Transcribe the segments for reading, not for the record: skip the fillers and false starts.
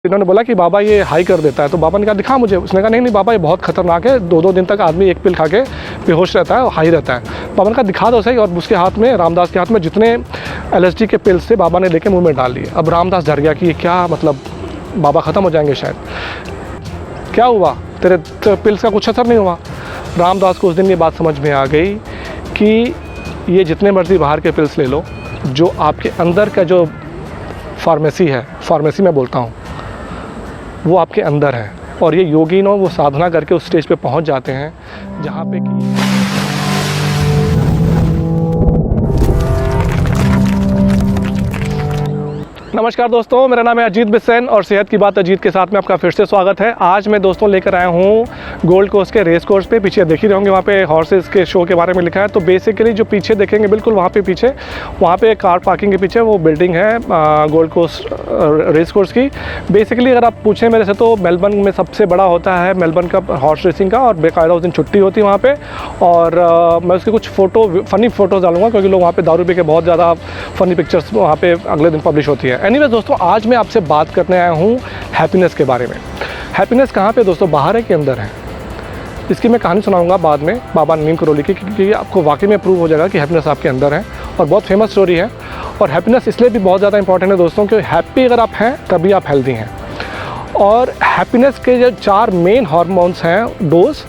इन्होंने बोला कि बाबा ये हाई कर देता है, तो बाबा ने कहा दिखा मुझे। उसने कहा नहीं नहीं बाबा ये बहुत खतरनाक है, 2-2 दिन तक आदमी एक पिल खा के बेहोश रहता है और हाई रहता है। बाबा ने कहा दिखा दो सही, और उसके हाथ में, रामदास के हाथ में जितने LSD के पिल्स थे बाबा ने लेके मुंह में डाल लिए। अब रामदास डर गया कि ये क्या, मतलब बाबा ख़त्म हो जाएंगे शायद। क्या हुआ, तेरे पिल्स का कुछ असर नहीं हुआ? रामदास को उस दिन ये बात समझ में आ गई कि ये जितने मर्जी बाहर के पिल्स ले लो, जो आपके अंदर का जो फार्मेसी है, फार्मेसी में बोलता हूँ, वो आपके अंदर है। और ये योगी वो साधना करके उस स्टेज पे पहुंच जाते हैं जहाँ पे कि नमस्कार दोस्तों, मेरा नाम है अजीत बिसेन और सेहत की बात अजीत के साथ में आपका फिर से स्वागत है। आज मैं दोस्तों लेकर आया हूँ गोल्ड कोस्ट के रेस कोर्स पे। पीछे देख ही रहे होंगे, वहाँ पे हॉर्सेस के शो के बारे में लिखा है। तो बेसिकली जो पीछे देखेंगे बिल्कुल वहाँ पे पीछे, वहाँ पे कार पार्किंग के पीछे वो बिल्डिंग है गोल्ड कोस्ट रेस कोर्स की। बेसिकली अगर आप पूछें मेरे से तो मेलबर्न में सबसे बड़ा होता है मेलबर्न का हॉर्स रेसिंग का, और बेकायदा उस दिन छुट्टी होती है वहाँ पर। और मैं उसके कुछ फ़नी फ़ोटोज़ डालूंगा क्योंकि लोग वहाँ पर दारू पी के बहुत ज़्यादा फ़नी पिक्चर्स वहाँ पर अगले दिन पब्लिश होती है। एनीवे दोस्तों, आज मैं आपसे बात करने आया हूँ हैप्पीनेस के बारे में। हैप्पीनेस कहाँ पे दोस्तों, बाहर है कि अंदर है? इसकी मैं कहानी सुनाऊंगा बाद में बाबा नीम करोली की, क्योंकि आपको वाकई में प्रूव हो जाएगा कि हैप्पीनेस आपके अंदर है और बहुत फेमस स्टोरी है। और हैप्पीनेस इसलिए भी बहुत ज़्यादा इंपॉर्टेंट है दोस्तों, क्योंकि हैप्पी अगर आप हैं तभी आप हेल्दी हैं। और हैप्पीनेस के जो 4 मेन हार्मोन्स हैं डोज,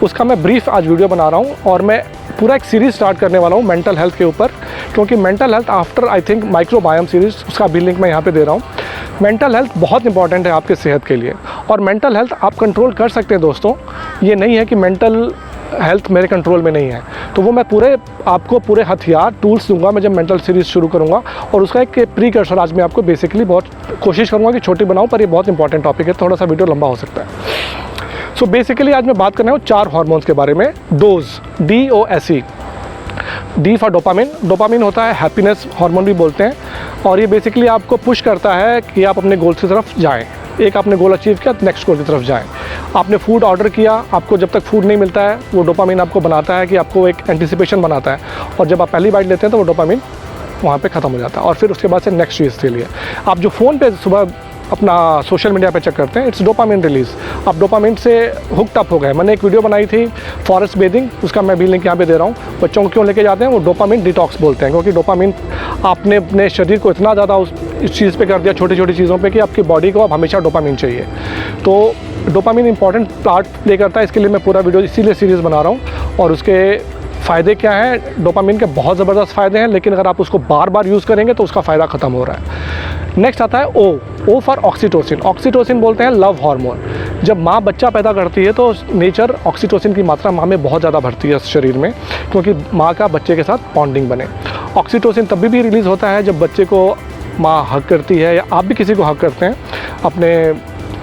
उसका मैं ब्रीफ आज वीडियो बना रहा हूँ। और मैं पूरा एक सीरीज़ स्टार्ट करने वाला हूँ मेंटल हेल्थ के ऊपर, क्योंकि mental health after I think microbiome series, उसका भी लिंक मैं यहाँ पे दे रहा हूँ। मेंटल हेल्थ बहुत इंपॉर्टेंट है आपके सेहत के लिए, और मेंटल हेल्थ आप कंट्रोल कर सकते हैं दोस्तों। ये नहीं है कि मेंटल हेल्थ मेरे कंट्रोल में नहीं है, तो वो मैं आपको पूरे हथियार टूल्स दूंगा मैं जब मेंटल सीरीज़ शुरू करूँगा। और उसका एक प्रीकर्सर आज मैं आपको बेसिकली बहुत कोशिश करूँगा कि छोटी बनाऊँ, पर ये बहुत इंपॉर्टेंट टॉपिक है, थोड़ा सा वीडियो लंबा हो सकता है। सो बेसिकली आज मैं बात करना हूँ 4 हार्मोन्स के बारे में। Dose, DOSE, D for dopamine. Dopamine होता है हैप्पीनेस हार्मोन भी बोलते हैं, और ये बेसिकली आपको पुश करता है कि आप अपने गोल्स की तरफ जाएं। एक आपने गोल अचीव किया, नेक्स्ट गोल की तरफ जाएं। आपने फूड ऑर्डर किया, आपको जब तक फूड नहीं मिलता है वो डोपामिन आपको बनाता है कि आपको एक एंटिसिपेशन बनाता है, और जब आप पहली बाइट लेते हैं तो वो डोपामिन वहाँ पे ख़त्म हो जाता है। और फिर उसके बाद से नेक्स्ट चीज़ के लिए आप जो फ़ोन पे सुबह अपना सोशल मीडिया पे चेक करते हैं, इट्स डोपामिन रिलीज़। आप डोपामिन से हुक्ड अप हो गए। मैंने एक वीडियो बनाई थी फॉरेस्ट बेदिंग, उसका मैं भी लिंक यहाँ पे दे रहा हूँ। बच्चों को क्यों लेके जाते हैं, वो डोपामिन डिटॉक्स बोलते हैं, क्योंकि डोपामिन आपने अपने शरीर को इतना ज़्यादा इस चीज़ पे कर दिया, छोटी छोटी चीज़ों पे, कि आपकी बॉडी को अब हमेशा डोपामिन चाहिए। तो डोपामिन इंपॉर्टेंट पार्ट प्ले करता है, इसके लिए मैं पूरा वीडियो इसीलिए सीरीज़ बना रहा हूँ। और उसके फ़ायदे क्या हैं? डोपामिन के बहुत ज़बरदस्त फ़ायदे हैं, लेकिन अगर आप उसको बार बार यूज़ करेंगे तो उसका फ़ायदा ख़त्म हो रहा है। नेक्स्ट आता है O फॉर ऑक्सीटोसिन। ऑक्सीटोसिन बोलते हैं लव हार्मोन। जब माँ बच्चा पैदा करती है तो नेचर ऑक्सीटोसिन की मात्रा माँ में बहुत ज़्यादा बढ़ती है शरीर में, क्योंकि माँ का बच्चे के साथ बॉन्डिंग बने। ऑक्सीटोसिन तब भी रिलीज़ होता है जब बच्चे को माँ हग करती है, या आप भी किसी को हग करते हैं, अपने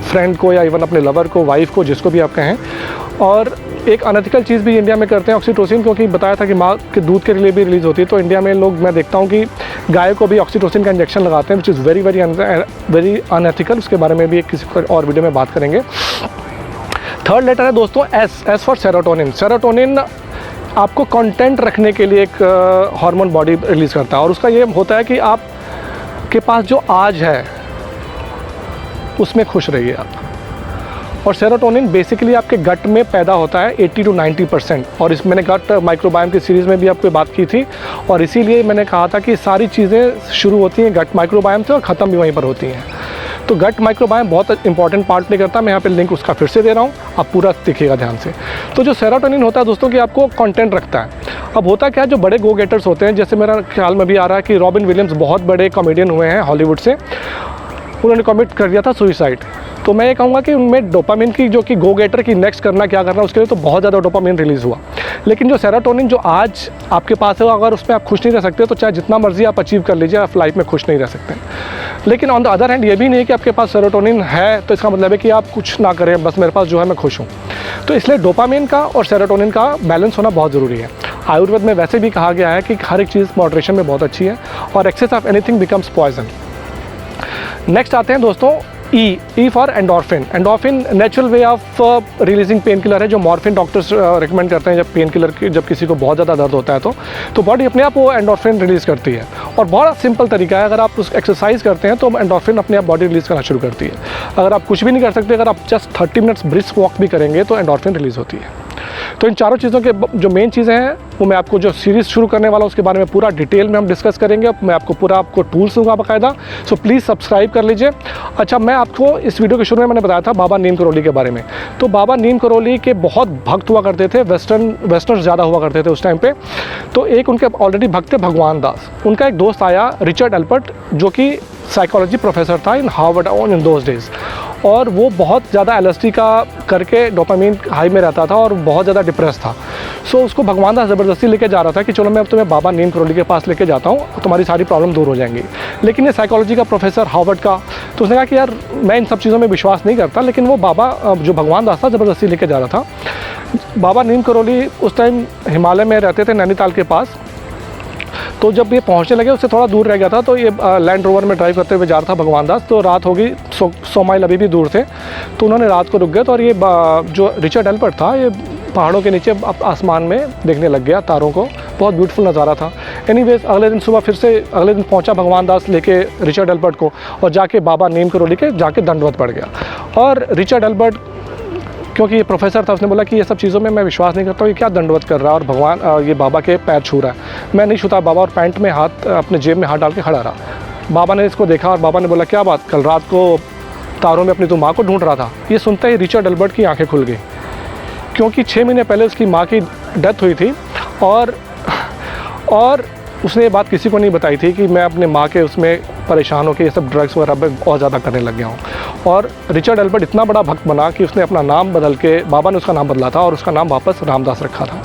फ्रेंड को या इवन अपने लवर को, वाइफ को, जिसको भी आप कहें। और एक अनएथिकल चीज़ भी इंडिया में करते हैं ऑक्सीटोसिन, क्योंकि बताया था कि माँ के दूध के लिए भी रिलीज़ होती है। तो इंडिया में लोग, मैं देखता हूँ कि गाय को भी ऑक्सीटोसिन का इंजेक्शन लगाते हैं, which is very very unethical. उसके बारे में भी एक किसी और वीडियो में बात करेंगे। थर्ड लेटर है दोस्तों S फॉर सेरोटोनिन। सेरोटोनिन आपको कंटेंट रखने के लिए एक हार्मोन बॉडी रिलीज़ करता है, और उसका ये होता है कि आपके पास जो आज है उसमें खुश रहिए आप। और सेरोटोनिन बेसिकली आपके गट में पैदा होता है 80 to 90%। और इस मैंने गट माइक्रोबायोम की सीरीज़ में भी आपको बात की थी, और इसीलिए मैंने कहा था कि सारी चीज़ें शुरू होती हैं गट माइक्रोबायोम से और ख़त्म भी वहीं पर होती हैं। तो गट माइक्रोबायोम बहुत इंपॉर्टेंट पार्ट प्ले करता है। मैं यहाँ पे लिंक उसका फिर से दे रहा हूँ, आप पूरा देखिएगा ध्यान से। तो जो सेरोटोनिन होता है दोस्तों, कि आपको कंटेंट रखता है। अब होता क्या है, जो बड़े गो गेटर्स होते हैं, जैसे मेरा ख्याल में भी आ रहा है कि रॉबिन विलियम्स बहुत बड़े कॉमेडियन हुए हैं हॉलीवुड से, उन्होंने कमिट कर दिया था सुसाइड। तो मैं ये कहूँगा कि उनमें डोपामिन की, जो कि गो गेटर की नेक्स्ट करना क्या करना, उसके लिए तो बहुत ज़्यादा डोपामिन रिलीज़ हुआ। लेकिन जो सेरोटोनिन जो आज आपके पास है, अगर उसमें आप खुश नहीं रह सकते तो चाहे जितना मर्जी आप अचीव कर लीजिए, आप लाइफ में खुश नहीं रह सकते। लेकिन ऑन द अदर हैंड ये भी नहीं है कि आपके पास सेरोटोनिन है तो इसका मतलब है कि आप कुछ ना करें, बस मेरे पास जो है मैं खुश हूँ। तो इसलिए डोपामिन का और सेरोटोनिन का बैलेंस होना बहुत ज़रूरी है। आयुर्वेद में वैसे भी कहा गया है कि हर एक चीज़ मॉडरेशन में बहुत अच्छी है, और excess of anything becomes poison. Next आते हैं दोस्तों E for endorphin. Endorphin natural way of releasing pain killer है, जो मॉर्फिन डॉक्टर्स रिकमेंड करते हैं जब पेन किलर की, जब किसी को बहुत ज़्यादा दर्द होता है तो बॉडी अपने आप वो एंडोर्फिन रिलीज़ करती है। और बहुत सिंपल तरीका है, अगर आप उस एक्सरसाइज करते हैं तो एंडोर्फिन अपने आप बॉडी रिलीज़ करना शुरू करती है। अगर आप कुछ भी नहीं कर सकते, अगर आप जस्ट 30 मिनट्स ब्रिस्क वॉक भी करेंगे तो एंडोर्फिन रिलीज़ होती है। तो इन चारों चीज़ों के जो मेन चीज़ें हैं वो मैं आपको जो सीरीज़ शुरू करने वाला हूँ उसके बारे में पूरा डिटेल में हम डिस्कस करेंगे। मैं आपको टूल्स दूंगा बाकायदा, सो प्लीज़ सब्सक्राइब कर लीजिए। अच्छा, मैं आपको इस वीडियो के शुरू में मैंने बताया था बाबा नीम करोली के बारे में। तो बाबा नीम करोली के बहुत भक्त हुआ करते थे, वेस्टर्न ज़्यादा हुआ करते थे उस टाइम पे। तो एक उनके ऑलरेडी भक्त थे भगवान दास, उनका एक दोस्त आया रिचर्ड एल्बर्ट, जो कि साइकोलॉजी प्रोफेसर था इन हार्वर्ड इन दोज डेज। और वो बहुत ज़्यादा LSD का करके डोपामीन हाई में रहता था और बहुत ज़्यादा डिप्रेस था। सो उसको भगवान दास ज़बरदस्ती लेके जा रहा था कि चलो मैं अब तुम्हें बाबा नीम करोली के पास लेके जाता हूँ, तुम्हारी सारी प्रॉब्लम दूर हो जाएंगी। लेकिन ये साइकोलॉजी का प्रोफेसर हार्वर्ड का, तो उसने कहा कि यार मैं इन सब चीज़ों में विश्वास नहीं करता। लेकिन वो बाबा जो भगवान दास था ज़बरदस्ती लेके जा रहा था। बाबा नीम करोली उस टाइम हिमालय में रहते थे, नैनीताल के पास। तो जब ये पहुंचने लगे, उससे थोड़ा दूर रह गया था, तो ये लैंड रोवर में ड्राइव करते हुए जा रहा था भगवान दास। तो रात हो गई, 100 माइल अभी भी दूर थे, तो उन्होंने रात को रुक गए। तो और ये जो रिचर्ड एल्बर्ट था, ये पहाड़ों के नीचे आसमान में देखने लग गया तारों को, बहुत ब्यूटीफुल नज़ारा था। एनीवेज अगले दिन सुबह फिर से अगले दिन पहुंचा भगवान दास लेके रिचर्ड एल्बर्ट को, और जाके बाबा नीम करोली के जाके दंडवत पड़ गया। और रिचर्ड एल्बर्ट क्योंकि ये प्रोफेसर था, उसने बोला कि ये सब चीज़ों में मैं विश्वास नहीं करता हूँ, ये क्या दंडवत कर रहा है और भगवान ये बाबा के पैर छू रहा है। मैं नहीं छूता बाबा, और पैंट में हाथ, अपने जेब में हाथ डाल के खड़ा रहा। बाबा ने इसको देखा और बाबा ने बोला क्या बात, कल रात को तारों में अपनी तो माँ को ढूंढ रहा था। ये सुनते ही रिचर्ड एल्बर्ट की आंखें खुल गई, क्योंकि 6 महीने पहले उसकी माँ की डेथ हुई थी और उसने ये बात किसी को नहीं बताई थी कि मैं अपने माँ के उसमें परेशान होकर ये सब ड्रग्स वगैरह पे बहुत ज़्यादा करने लग गया हूँ। और रिचर्ड एल्बर्ट इतना बड़ा भक्त बना कि उसने अपना नाम बदल के, बाबा ने उसका नाम बदला था और उसका नाम वापस रामदास रखा था।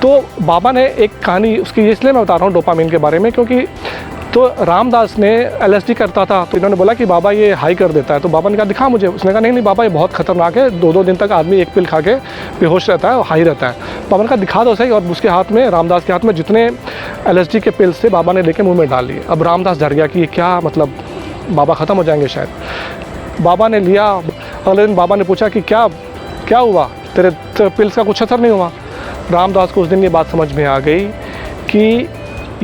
तो बाबा ने एक कहानी उसकी, इसलिए मैं बता रहा हूँ डोपामीन के बारे में, क्योंकि तो रामदास ने LSD करता था, तो इन्होंने बोला कि बाबा ये हाई कर देता है। तो बाबा ने कहा दिखा मुझे। उसने कहा नहीं बाबा, ये बहुत खतरनाक है, 2-2 दिन तक आदमी एक पिल खा के बेहोश रहता है और हाई रहता है। बाबा ने कहा दिखा दो सही। और उसके हाथ में, रामदास के हाथ में जितने LSD के पिल्स थे, बाबा ने लेके मुंह में डाल लिए। अब रामदास डर गया कि ये क्या, मतलब बाबा ख़त्म हो जाएंगे शायद। बाबा ने लिया। अगले दिन बाबा ने पूछा कि क्या हुआ, तेरे पिल्स का कुछ असर नहीं हुआ। रामदास को उस दिन ये बात समझ में आ गई कि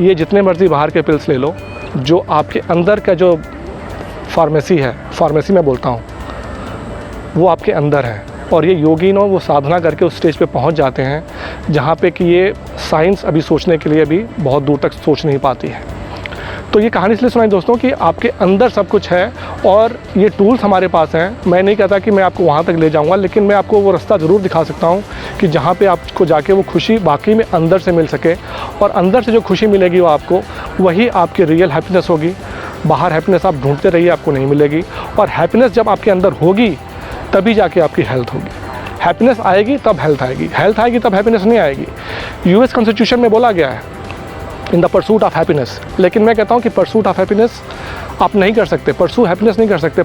ये जितने मर्ज़ी बाहर के पिल्स ले लो, जो आपके अंदर का जो फार्मेसी है, फार्मेसी मैं बोलता हूँ, वो आपके अंदर है। और ये योगी वो साधना करके उस स्टेज पे पहुँच जाते हैं जहाँ पे कि ये साइंस अभी सोचने के लिए भी बहुत दूर तक सोच नहीं पाती है। तो ये कहानी इसलिए सुनाई दोस्तों कि आपके अंदर सब कुछ है और ये टूल्स हमारे पास हैं। मैं नहीं कहता कि मैं आपको वहाँ तक ले जाऊँगा, लेकिन मैं आपको वो रास्ता ज़रूर दिखा सकता हूँ कि जहाँ पे आपको जाके वो खुशी वाकई में अंदर से मिल सके। और अंदर से जो खुशी मिलेगी वो आपको, वही आपकी रियल हैप्पीनेस होगी। बाहर हैप्पीनेस आप ढूंढते रहिए, आपको नहीं मिलेगी। और हैप्पीनेस जब आपके अंदर होगी तभी जाके आपकी हेल्थ होगी। हैप्पीनेस आएगी तब हेल्थ आएगी, हेल्थ आएगी तब हैप्पीनेस नहीं आएगी। US कॉन्स्टिट्यूशन में बोला गया है in the pursuit of happiness. लेकिन मैं कहता हूँ कि परसूट ऑफ हैप्पीनेस आप नहीं कर सकते, परसू हैप्पीनेस नहीं कर सकते।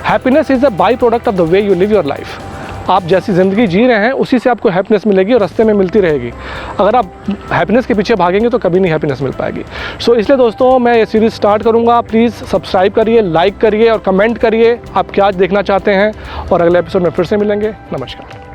Happiness is a by product of the way you live your life. आप जैसी ज़िंदगी जी रहे हैं उसी से आपको हैप्पीनेस मिलेगी और रास्ते में मिलती रहेगी। अगर आप हैप्पीनेस के पीछे भागेंगे तो कभी नहीं हैप्पीनेस मिल पाएगी। सो इसलिए दोस्तों मैं ये सीरीज़ स्टार्ट करूँगा। प्लीज़ सब्सक्राइब करिए, लाइक करिए और कमेंट करिए आप क्या देखना चाहते हैं। और अगले एपिसोड में फिर से मिलेंगे। नमस्कार।